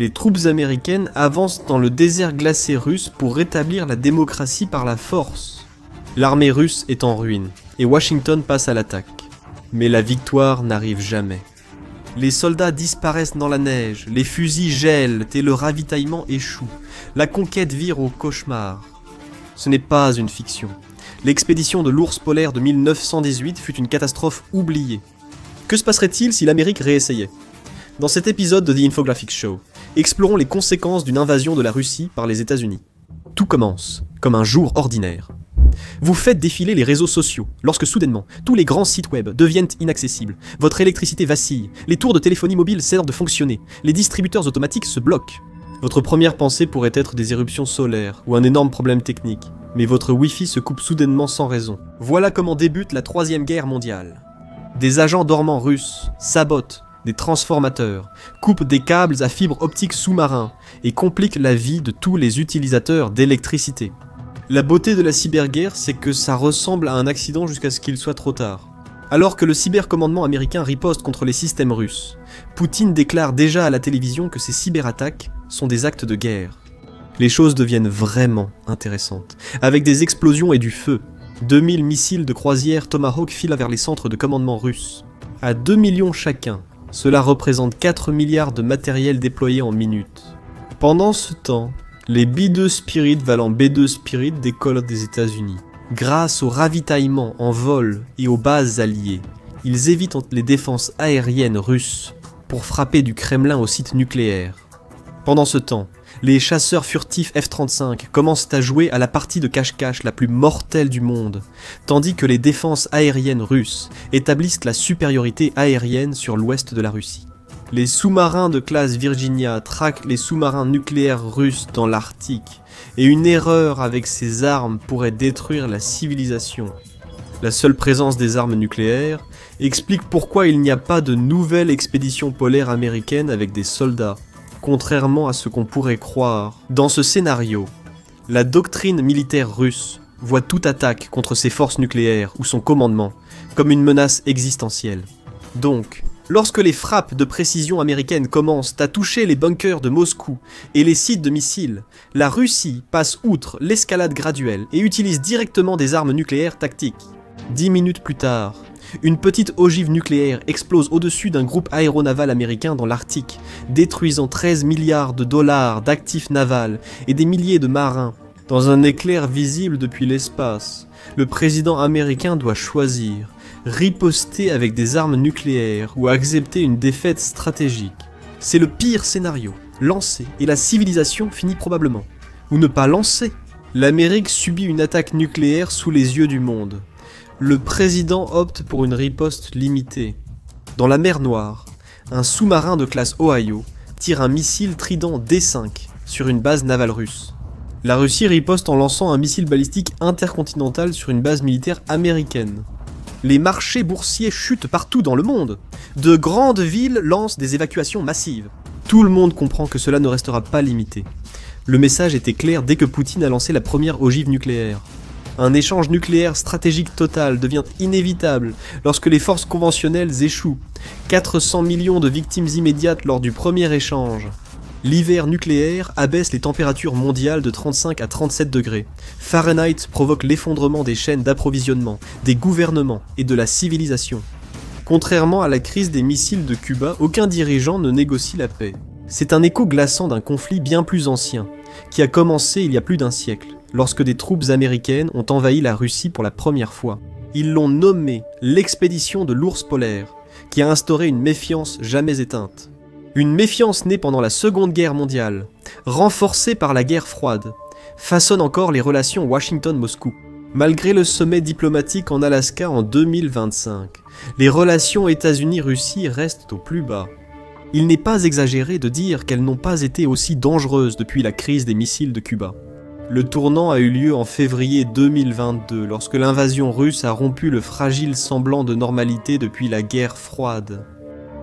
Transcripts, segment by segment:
Les troupes américaines avancent dans le désert glacé russe pour rétablir la démocratie par la force. L'armée russe est en ruine et Washington passe à l'attaque. Mais la victoire n'arrive jamais. Les soldats disparaissent dans la neige, les fusils gèlent et le ravitaillement échoue. La conquête vire au cauchemar. Ce n'est pas une fiction. L'expédition de l'ours polaire de 1918 fut une catastrophe oubliée. Que se passerait-il si l'Amérique réessayait ? Dans cet épisode de The Infographics Show, explorons les conséquences d'une invasion de la Russie par les États-Unis. Tout commence comme un jour ordinaire. Vous faites défiler les réseaux sociaux, lorsque soudainement, tous les grands sites web deviennent inaccessibles, votre électricité vacille, les tours de téléphonie mobile cessent de fonctionner, les distributeurs automatiques se bloquent. Votre première pensée pourrait être des éruptions solaires ou un énorme problème technique, mais votre Wi-Fi se coupe soudainement sans raison. Voilà comment débute la Troisième Guerre mondiale. Des agents dormants russes sabotent des transformateurs, coupent des câbles à fibres optiques sous-marins et compliquent la vie de tous les utilisateurs d'électricité. La beauté de la cyberguerre, c'est que ça ressemble à un accident jusqu'à ce qu'il soit trop tard. Alors que le cybercommandement américain riposte contre les systèmes russes, Poutine déclare déjà à la télévision que ces cyberattaques sont des actes de guerre. Les choses deviennent vraiment intéressantes, avec des explosions et du feu. 2000 missiles de croisière Tomahawk filent vers les centres de commandement russes. À 2 millions chacun, cela représente 4 milliards de matériel déployé en minutes. Pendant ce temps, les B-2 Spirit valant B-2 Spirit décollent des États-Unis. Grâce au ravitaillement en vol et aux bases alliées, ils évitent les défenses aériennes russes pour frapper du Kremlin au site nucléaire. Pendant ce temps, les chasseurs furtifs F-35 commencent à jouer à la partie de cache-cache la plus mortelle du monde, tandis que les défenses aériennes russes établissent la supériorité aérienne sur l'ouest de la Russie. Les sous-marins de classe Virginia traquent les sous-marins nucléaires russes dans l'Arctique, et une erreur avec ces armes pourrait détruire la civilisation. La seule présence des armes nucléaires explique pourquoi il n'y a pas de nouvelle expédition polaire américaine avec des soldats, contrairement à ce qu'on pourrait croire. Dans ce scénario, la doctrine militaire russe voit toute attaque contre ses forces nucléaires ou son commandement comme une menace existentielle. Donc, lorsque les frappes de précision américaines commencent à toucher les bunkers de Moscou et les sites de missiles, la Russie passe outre l'escalade graduelle et utilise directement des armes nucléaires tactiques. 10 minutes plus tard, une petite ogive nucléaire explose au-dessus d'un groupe aéronaval américain dans l'Arctique, détruisant 13 milliards de dollars d'actifs navals et des milliers de marins. Dans un éclair visible depuis l'espace, le président américain doit choisir: riposter avec des armes nucléaires ou accepter une défaite stratégique. C'est le pire scénario. Lancer et la civilisation finit probablement. Ou ne pas lancer. L'Amérique subit une attaque nucléaire sous les yeux du monde. Le président opte pour une riposte limitée. Dans la mer Noire, un sous-marin de classe Ohio tire un missile Trident D5 sur une base navale russe. La Russie riposte en lançant un missile balistique intercontinental sur une base militaire américaine. Les marchés boursiers chutent partout dans le monde. De grandes villes lancent des évacuations massives. Tout le monde comprend que cela ne restera pas limité. Le message était clair dès que Poutine a lancé la première ogive nucléaire. Un échange nucléaire stratégique total devient inévitable lorsque les forces conventionnelles échouent. 400 millions de victimes immédiates lors du premier échange. L'hiver nucléaire abaisse les températures mondiales de 35 à 37 degrés. Fahrenheit provoque l'effondrement des chaînes d'approvisionnement, des gouvernements et de la civilisation. Contrairement à la crise des missiles de Cuba, aucun dirigeant ne négocie la paix. C'est un écho glaçant d'un conflit bien plus ancien, qui a commencé il y a plus d'un siècle, lorsque des troupes américaines ont envahi la Russie pour la première fois. Ils l'ont nommé l'expédition de l'ours polaire, qui a instauré une méfiance jamais éteinte. Une méfiance née pendant la Seconde Guerre mondiale, renforcée par la guerre froide, façonne encore les relations Washington-Moscou. Malgré le sommet diplomatique en Alaska en 2025, les relations États-Unis-Russie restent au plus bas. Il n'est pas exagéré de dire qu'elles n'ont pas été aussi dangereuses depuis la crise des missiles de Cuba. Le tournant a eu lieu en février 2022, lorsque l'invasion russe a rompu le fragile semblant de normalité depuis la guerre froide.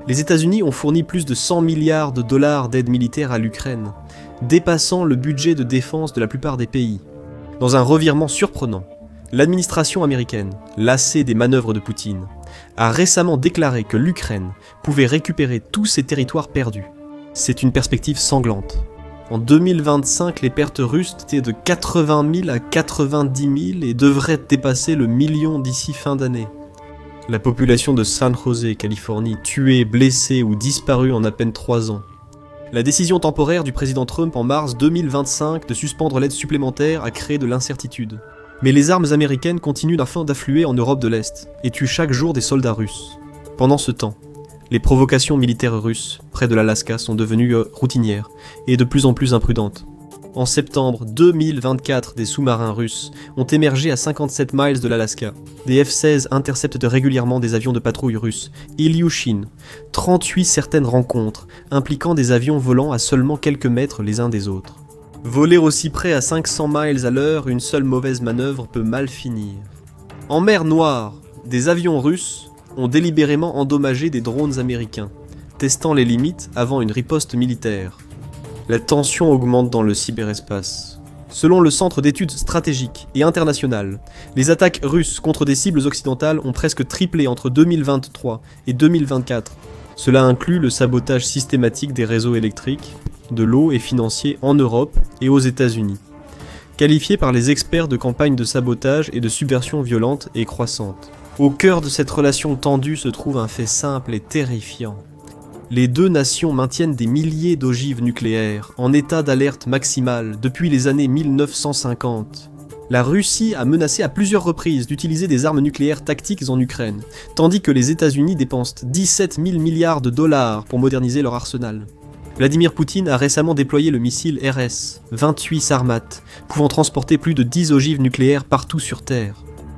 Les États-Unis ont fourni plus de 100 milliards de dollars d'aide militaire à l'Ukraine, dépassant le budget de défense de la plupart des pays. Dans un revirement surprenant, l'administration américaine, lassée des manœuvres de Poutine, a récemment déclaré que l'Ukraine pouvait récupérer tous ses territoires perdus. C'est une perspective sanglante. En 2025, les pertes russes étaient de 80 000 à 90 000 et devraient dépasser le million d'ici fin d'année. La population de San José, Californie, tuée, blessée ou disparue en à peine 3 ans. La décision temporaire du président Trump en mars 2025 de suspendre l'aide supplémentaire a créé de l'incertitude. Mais les armes américaines continuent d'affluer en Europe de l'Est et tuent chaque jour des soldats russes. Pendant ce temps, les provocations militaires russes près de l'Alaska sont devenues routinières et de plus en plus imprudentes. En septembre 2024, des sous-marins russes ont émergé à 57 miles de l'Alaska. Des F-16 interceptent régulièrement des avions de patrouille russes. Ilyushin, 38 certaines rencontres, impliquant des avions volant à seulement quelques mètres les uns des autres. Voler aussi près à 500 miles à l'heure, une seule mauvaise manœuvre peut mal finir. En mer Noire, des avions russes ont délibérément endommagé des drones américains, testant les limites avant une riposte militaire. La tension augmente dans le cyberespace. Selon le Centre d'études stratégiques et internationales, les attaques russes contre des cibles occidentales ont presque triplé entre 2023 et 2024. Cela inclut le sabotage systématique des réseaux électriques, de l'eau et financiers en Europe et aux États-Unis. Qualifié par les experts de campagnes de sabotage et de subversion violente et croissante. Au cœur de cette relation tendue se trouve un fait simple et terrifiant. Les deux nations maintiennent des milliers d'ogives nucléaires, en état d'alerte maximale, depuis les années 1950. La Russie a menacé à plusieurs reprises d'utiliser des armes nucléaires tactiques en Ukraine, tandis que les États-Unis dépensent 17 000 milliards de dollars pour moderniser leur arsenal. Vladimir Poutine a récemment déployé le missile RS-28 Sarmat, pouvant transporter plus de 10 ogives nucléaires partout sur Terre.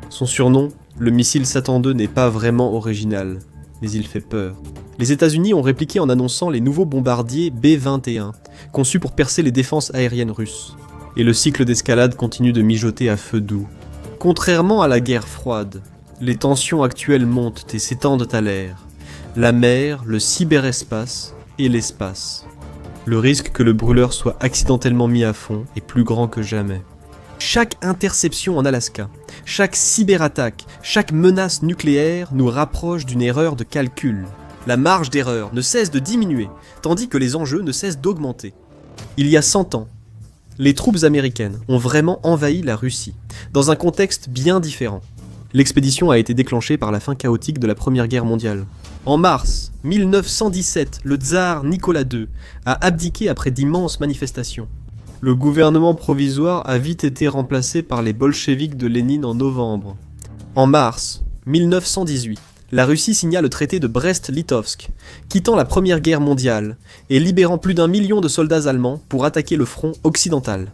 Son surnom, le missile Satan II, n'est pas vraiment original, mais il fait peur. Les États-Unis ont répliqué en annonçant les nouveaux bombardiers B-21, conçus pour percer les défenses aériennes russes. Et le cycle d'escalade continue de mijoter à feu doux. Contrairement à la guerre froide, les tensions actuelles montent et s'étendent à l'air. La mer, le cyberespace et l'espace. Le risque que le brûleur soit accidentellement mis à fond est plus grand que jamais. Chaque interception en Alaska, chaque cyberattaque, chaque menace nucléaire nous rapproche d'une erreur de calcul. La marge d'erreur ne cesse de diminuer, tandis que les enjeux ne cessent d'augmenter. Il y a 100 ans, les troupes américaines ont vraiment envahi la Russie, dans un contexte bien différent. L'expédition a été déclenchée par la fin chaotique de la Première Guerre mondiale. En mars 1917, le tsar Nicolas II a abdiqué après d'immenses manifestations. Le gouvernement provisoire a vite été remplacé par les bolcheviks de Lénine en novembre. En mars 1918, la Russie signa le traité de Brest-Litovsk, quittant la Première Guerre mondiale et libérant plus d'1 million de soldats allemands pour attaquer le front occidental.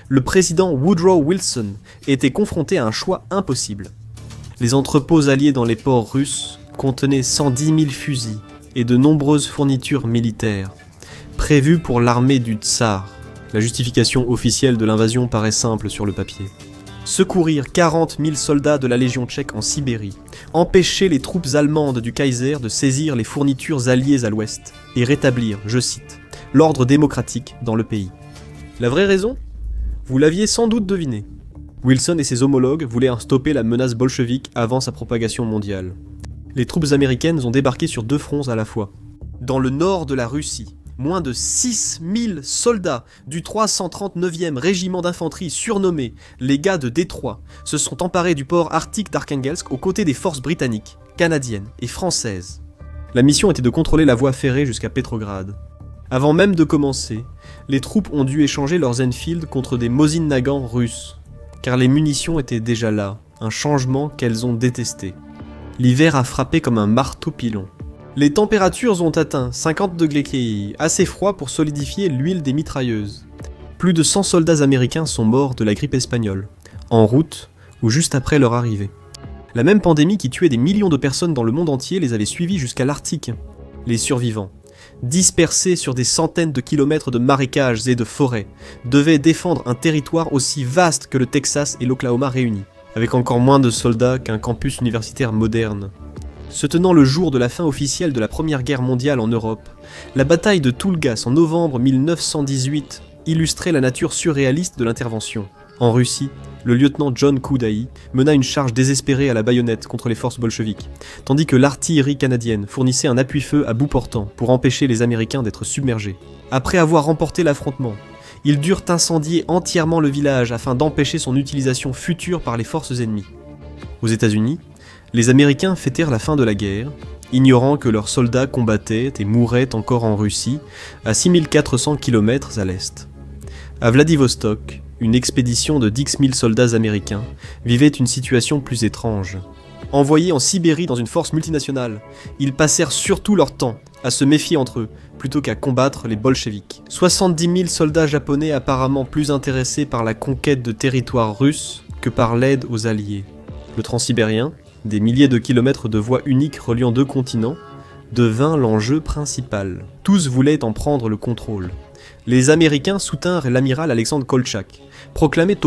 Le président Woodrow Wilson était confronté à un choix impossible. Les entrepôts alliés dans les ports russes contenaient 110 000 fusils et de nombreuses fournitures militaires, prévues pour l'armée du tsar. La justification officielle de l'invasion paraît simple sur le papier. Secourir 40 000 soldats de la Légion tchèque en Sibérie, empêcher les troupes allemandes du Kaiser de saisir les fournitures alliées à l'ouest, et rétablir, je cite, l'ordre démocratique dans le pays. La vraie raison ? Vous l'aviez sans doute deviné. Wilson et ses homologues voulaient stopper la menace bolchevique avant sa propagation mondiale. Les troupes américaines ont débarqué sur 2 fronts à la fois. Dans le nord de la Russie, moins de 6 000 soldats du 339e régiment d'infanterie surnommé les gars de Détroit se sont emparés du port arctique d'Arkhangelsk aux côtés des forces britanniques, canadiennes et françaises. La mission était de contrôler la voie ferrée jusqu'à Petrograd. Avant même de commencer, les troupes ont dû échanger leurs Enfield contre des Mosin Nagant russes, car les munitions étaient déjà là, un changement qu'elles ont détesté. L'hiver a frappé comme un marteau pilon. Les températures ont atteint 50 degrés Kelvin, assez froid pour solidifier l'huile des mitrailleuses. Plus de 100 soldats américains sont morts de la grippe espagnole, en route ou juste après leur arrivée. La même pandémie qui tuait des millions de personnes dans le monde entier les avait suivis jusqu'à l'Arctique. Les survivants, dispersés sur des centaines de kilomètres de marécages et de forêts, devaient défendre un territoire aussi vaste que le Texas et l'Oklahoma réunis, avec encore moins de soldats qu'un campus universitaire moderne. Se tenant le jour de la fin officielle de la Première Guerre mondiale en Europe, la bataille de Toulgas en novembre 1918 illustrait la nature surréaliste de l'intervention. En Russie, le lieutenant John Koudaï mena une charge désespérée à la baïonnette contre les forces bolcheviques, tandis que l'artillerie canadienne fournissait un appui-feu à bout portant pour empêcher les Américains d'être submergés. Après avoir remporté l'affrontement, ils durent incendier entièrement le village afin d'empêcher son utilisation future par les forces ennemies. Aux États-Unis, les Américains fêtèrent la fin de la guerre, ignorant que leurs soldats combattaient et mouraient encore en Russie, à 6400 km à l'est. À Vladivostok, une expédition de 10 000 soldats américains vivait une situation plus étrange. Envoyés en Sibérie dans une force multinationale, ils passèrent surtout leur temps à se méfier entre eux, plutôt qu'à combattre les bolcheviks. 70 000 soldats japonais apparemment plus intéressés par la conquête de territoires russes que par l'aide aux Alliés. Le transsibérien, des milliers de kilomètres de voies uniques reliant deux continents, devint l'enjeu principal. Tous voulaient en prendre le contrôle. Les Américains soutinrent l'amiral Alexandre Kolchak, proclamé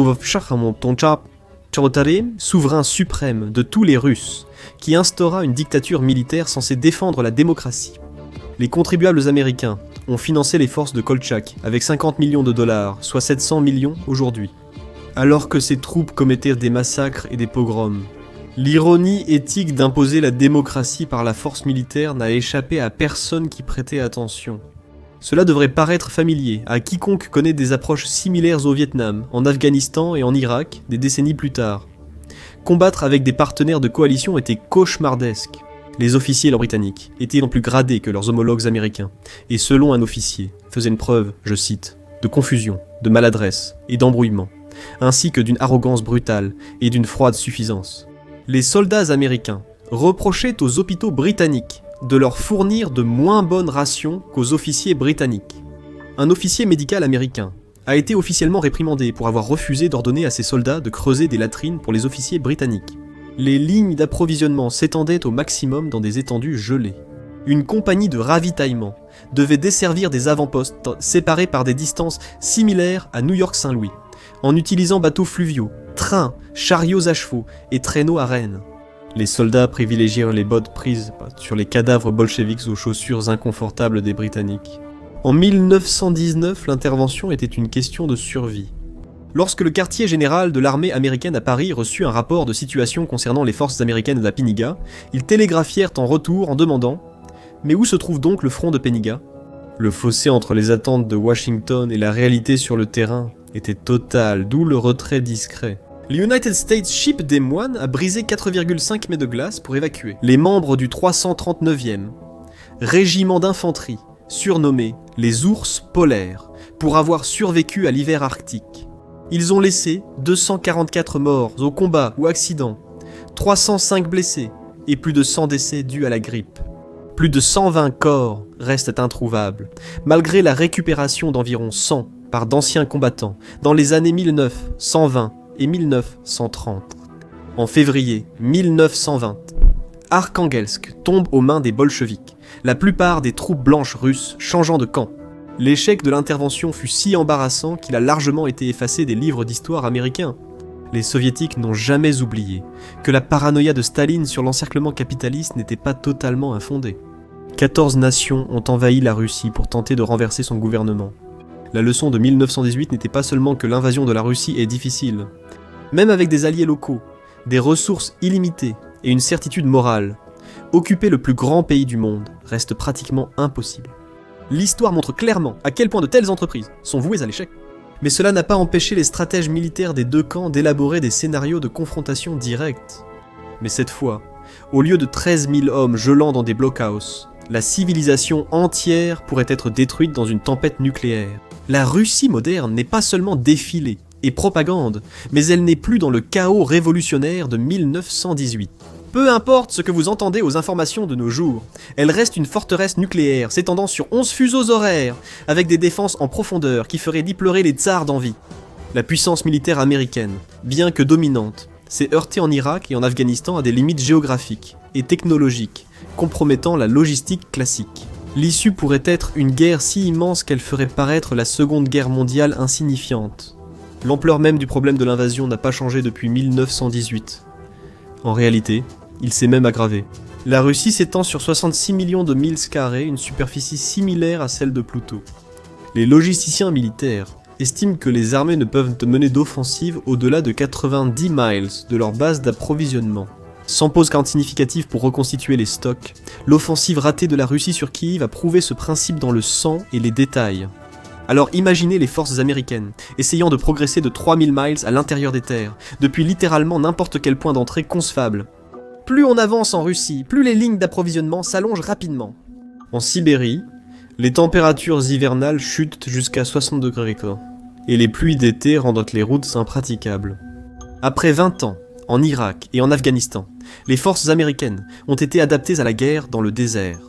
souverain suprême de tous les Russes, qui instaura une dictature militaire censée défendre la démocratie. Les contribuables américains ont financé les forces de Kolchak avec 50 millions de dollars, soit 700 millions aujourd'hui, alors que ses troupes commettaient des massacres et des pogroms. L'ironie éthique d'imposer la démocratie par la force militaire n'a échappé à personne qui prêtait attention. Cela devrait paraître familier à quiconque connaît des approches similaires au Vietnam, en Afghanistan et en Irak des décennies plus tard. Combattre avec des partenaires de coalition était cauchemardesque. Les officiers britanniques étaient non plus gradés que leurs homologues américains, et selon un officier, faisaient une preuve, je cite, de confusion, de maladresse et d'embrouillement, ainsi que d'une arrogance brutale et d'une froide suffisance. Les soldats américains reprochaient aux hôpitaux britanniques de leur fournir de moins bonnes rations qu'aux officiers britanniques. Un officier médical américain a été officiellement réprimandé pour avoir refusé d'ordonner à ses soldats de creuser des latrines pour les officiers britanniques. Les lignes d'approvisionnement s'étendaient au maximum dans des étendues gelées. Une compagnie de ravitaillement devait desservir des avant-postes séparés par des distances similaires à New York-Saint-Louis, en utilisant bateaux fluviaux, trains, chariots à chevaux et traîneaux à rênes. Les soldats privilégièrent les bottes prises sur les cadavres bolcheviques aux chaussures inconfortables des Britanniques. En 1919, l'intervention était une question de survie. Lorsque le quartier général de l'armée américaine à Paris reçut un rapport de situation concernant les forces américaines de la Péniga, ils télégraphièrent en retour en demandant « Mais où se trouve donc le front de Péniga ?» Le fossé entre les attentes de Washington et la réalité sur le terrain était total, d'où le retrait discret. Le United States Ship des Moines a brisé 4,5 mètres de glace pour évacuer les membres du 339e régiment d'infanterie, surnommé les ours polaires, pour avoir survécu à l'hiver arctique. Ils ont laissé 244 morts au combat ou accident, 305 blessés et plus de 100 décès dus à la grippe. Plus de 120 corps restent introuvables, malgré la récupération d'environ 100 par d'anciens combattants dans les années 1920 et 1930. En février 1920, Arkhangelsk tombe aux mains des bolcheviks, la plupart des troupes blanches russes changeant de camp. L'échec de l'intervention fut si embarrassant qu'il a largement été effacé des livres d'histoire américains. Les soviétiques n'ont jamais oublié que la paranoïa de Staline sur l'encerclement capitaliste n'était pas totalement infondée. 14 nations ont envahi la Russie pour tenter de renverser son gouvernement. La leçon de 1918 n'était pas seulement que l'invasion de la Russie est difficile. Même avec des alliés locaux, des ressources illimitées et une certitude morale, occuper le plus grand pays du monde reste pratiquement impossible. L'histoire montre clairement à quel point de telles entreprises sont vouées à l'échec. Mais cela n'a pas empêché les stratèges militaires des deux camps d'élaborer des scénarios de confrontation directe. Mais cette fois, au lieu de 13 000 hommes gelant dans des blockhaus, la civilisation entière pourrait être détruite dans une tempête nucléaire. La Russie moderne n'est pas seulement défilé et propagande, mais elle n'est plus dans le chaos révolutionnaire de 1918. Peu importe ce que vous entendez aux informations de nos jours, elle reste une forteresse nucléaire s'étendant sur 11 fuseaux horaires, avec des défenses en profondeur qui feraient déplorer les tsars d'envie. La puissance militaire américaine, bien que dominante, s'est heurtée en Irak et en Afghanistan à des limites géographiques et technologiques, compromettant la logistique classique. L'issue pourrait être une guerre si immense qu'elle ferait paraître la Seconde Guerre mondiale insignifiante. L'ampleur même du problème de l'invasion n'a pas changé depuis 1918. En réalité, il s'est même aggravé. La Russie s'étend sur 66 millions de milles carrés, une superficie similaire à celle de Pluto. Les logisticiens militaires estime que les armées ne peuvent mener d'offensive au-delà de 90 miles de leur base d'approvisionnement. Sans pause significative pour reconstituer les stocks, l'offensive ratée de la Russie sur Kiev a prouvé ce principe dans le sang et les détails. Alors imaginez les forces américaines, essayant de progresser de 3000 miles à l'intérieur des terres, depuis littéralement n'importe quel point d'entrée concevable. Plus on avance en Russie, plus les lignes d'approvisionnement s'allongent rapidement. En Sibérie, les températures hivernales chutent jusqu'à 60 degrés Celsius, et les pluies d'été rendent les routes impraticables. Après 20 ans, en Irak et en Afghanistan, les forces américaines ont été adaptées à la guerre dans le désert.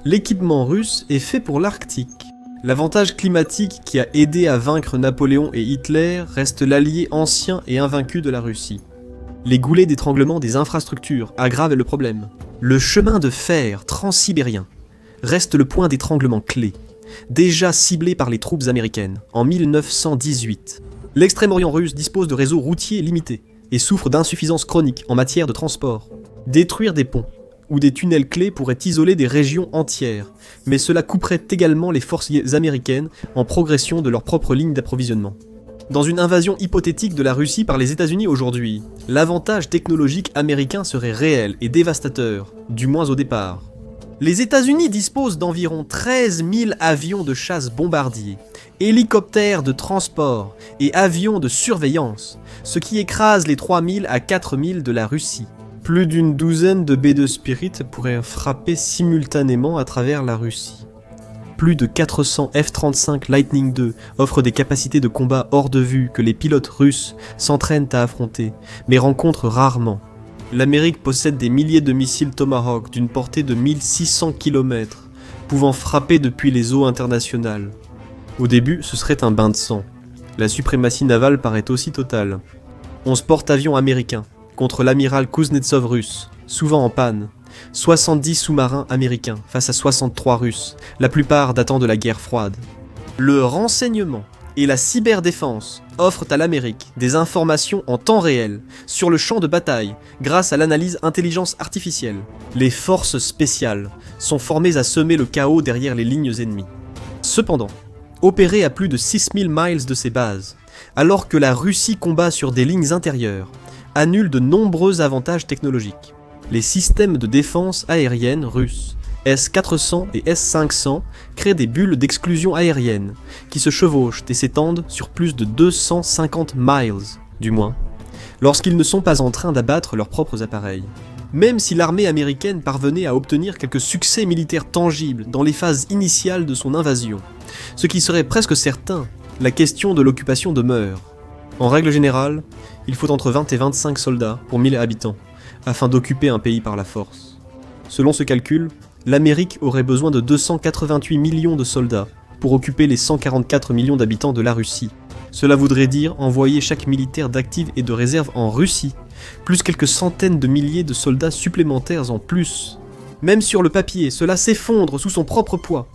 L'équipement russe est fait pour l'Arctique. L'avantage climatique qui a aidé à vaincre Napoléon et Hitler reste l'allié ancien et invaincu de la Russie. Les goulets d'étranglement des infrastructures aggravent le problème. Le chemin de fer transsibérien reste le point d'étranglement clé, déjà ciblé par les troupes américaines en 1918. L'extrême-orient russe dispose de réseaux routiers limités et souffre d'insuffisances chroniques en matière de transport. Détruire des ponts ou des tunnels clés pourrait isoler des régions entières, mais cela couperait également les forces américaines en progression de leur propre ligne d'approvisionnement. Dans une invasion hypothétique de la Russie par les États-Unis aujourd'hui, l'avantage technologique américain serait réel et dévastateur, du moins au départ. Les États-Unis disposent d'environ 13 000 avions de chasse bombardiers, hélicoptères de transport et avions de surveillance, ce qui écrase les 3 000 à 4 000 de la Russie. Plus d'une douzaine de B-2 Spirit pourraient frapper simultanément à travers la Russie. Plus de 400 F-35 Lightning II offrent des capacités de combat hors de vue que les pilotes russes s'entraînent à affronter, mais rencontrent rarement. L'Amérique possède des milliers de missiles Tomahawk d'une portée de 1600 km, pouvant frapper depuis les eaux internationales. Au début, ce serait un bain de sang. La suprématie navale paraît aussi totale. 11 porte-avions américains contre l'amiral Kuznetsov russe, souvent en panne. 70 sous-marins américains face à 63 russes, la plupart datant de la guerre froide. Le renseignement et la cyberdéfense offrent à l'Amérique des informations en temps réel sur le champ de bataille grâce à l'analyse intelligence artificielle. Les forces spéciales sont formées à semer le chaos derrière les lignes ennemies. Cependant, opérer à plus de 6000 miles de ses bases, alors que la Russie combat sur des lignes intérieures, annule de nombreux avantages technologiques. Les systèmes de défense aérienne russes, S-400 et S-500, créent des bulles d'exclusion aérienne, qui se chevauchent et s'étendent sur plus de 250 miles, du moins, lorsqu'ils ne sont pas en train d'abattre leurs propres appareils. Même si l'armée américaine parvenait à obtenir quelques succès militaires tangibles dans les phases initiales de son invasion, ce qui serait presque certain, la question de l'occupation demeure. En règle générale, il faut entre 20 et 25 soldats pour 1000 habitants, afin d'occuper un pays par la force. Selon ce calcul, l'Amérique aurait besoin de 288 millions de soldats pour occuper les 144 millions d'habitants de la Russie. Cela voudrait dire envoyer chaque militaire d'active et de réserve en Russie, plus quelques centaines de milliers de soldats supplémentaires en plus. Même sur le papier, cela s'effondre sous son propre poids.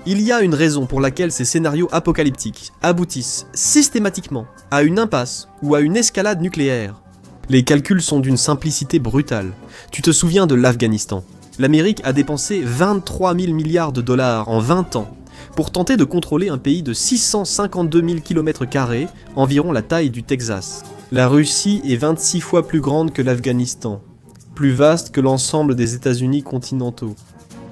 Il y a une raison pour laquelle ces scénarios apocalyptiques aboutissent systématiquement à une impasse ou à une escalade nucléaire. Les calculs sont d'une simplicité brutale. Tu te souviens de l'Afghanistan. L'Amérique a dépensé 23 000 milliards de dollars en 20 ans pour tenter de contrôler un pays de 652 000 km², environ la taille du Texas. La Russie est 26 fois plus grande que l'Afghanistan, plus vaste que l'ensemble des États-Unis continentaux.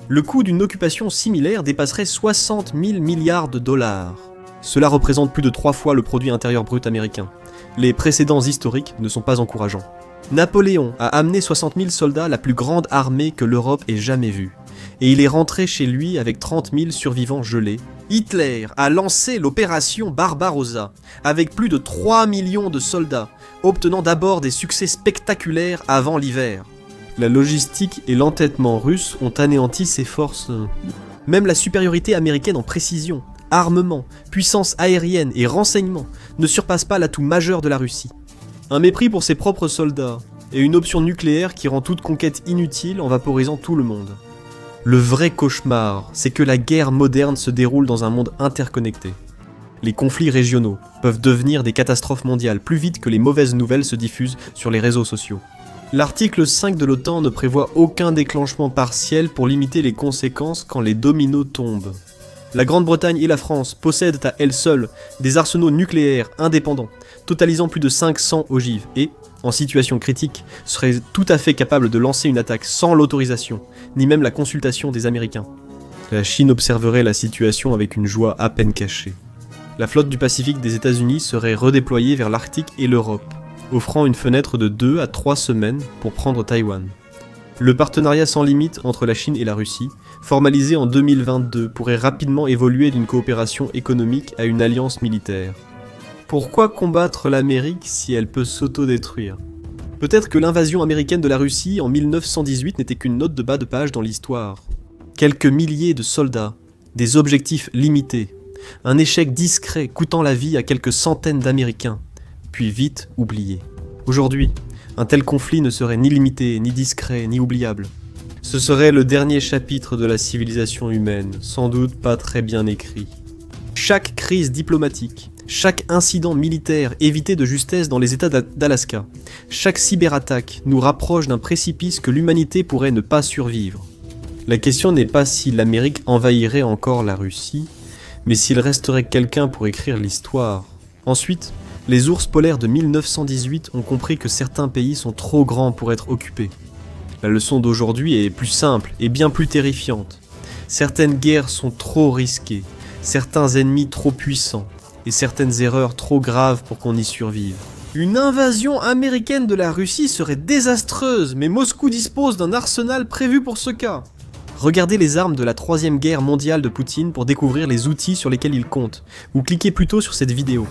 Le coût d'une occupation similaire dépasserait 60 000 milliards de dollars. Cela représente plus de 3 fois le produit intérieur brut américain. Les précédents historiques ne sont pas encourageants. Napoléon a amené 60 000 soldats, la plus grande armée que l'Europe ait jamais vue. Et il est rentré chez lui avec 30 000 survivants gelés. Hitler a lancé l'opération Barbarossa, avec plus de 3 millions de soldats, obtenant d'abord des succès spectaculaires avant l'hiver. La logistique et l'entêtement russe ont anéanti ses forces. Même la supériorité américaine en précision, armement, puissance aérienne et renseignement ne surpasse pas l'atout majeur de la Russie. Un mépris pour ses propres soldats et une option nucléaire qui rend toute conquête inutile en vaporisant tout le monde. Le vrai cauchemar, c'est que la guerre moderne se déroule dans un monde interconnecté. Les conflits régionaux peuvent devenir des catastrophes mondiales plus vite que les mauvaises nouvelles se diffusent sur les réseaux sociaux. L'article 5 de l'OTAN ne prévoit aucun déclenchement partiel pour limiter les conséquences quand les dominos tombent. La Grande-Bretagne et la France possèdent à elles seules des arsenaux nucléaires indépendants, totalisant plus de 500 ogives, et, en situation critique, seraient tout à fait capables de lancer une attaque sans l'autorisation, ni même la consultation des Américains. La Chine observerait la situation avec une joie à peine cachée. La flotte du Pacifique des États-Unis serait redéployée vers l'Arctique et l'Europe, offrant une fenêtre de 2 à 3 semaines pour prendre Taïwan. Le partenariat sans limite entre la Chine et la Russie, formalisé en 2022, pourrait rapidement évoluer d'une coopération économique à une alliance militaire. Pourquoi combattre l'Amérique si elle peut s'autodétruire ? Peut-être que l'invasion américaine de la Russie en 1918 n'était qu'une note de bas de page dans l'histoire. Quelques milliers de soldats, des objectifs limités, un échec discret coûtant la vie à quelques centaines d'Américains, puis vite oublié. Aujourd'hui, un tel conflit ne serait ni limité, ni discret, ni oubliable. Ce serait le dernier chapitre de la civilisation humaine, sans doute pas très bien écrit. Chaque crise diplomatique, chaque incident militaire évité de justesse dans les États d'Alaska, chaque cyberattaque nous rapproche d'un précipice que l'humanité pourrait ne pas survivre. La question n'est pas si l'Amérique envahirait encore la Russie, mais s'il resterait quelqu'un pour écrire l'histoire. Ensuite, les ours polaires de 1918 ont compris que certains pays sont trop grands pour être occupés. La leçon d'aujourd'hui est plus simple et bien plus terrifiante. Certaines guerres sont trop risquées, certains ennemis trop puissants, et certaines erreurs trop graves pour qu'on y survive. Une invasion américaine de la Russie serait désastreuse, mais Moscou dispose d'un arsenal prévu pour ce cas. Regardez les armes de la 3e guerre mondiale de Poutine pour découvrir les outils sur lesquels il compte, ou cliquez plutôt sur cette vidéo.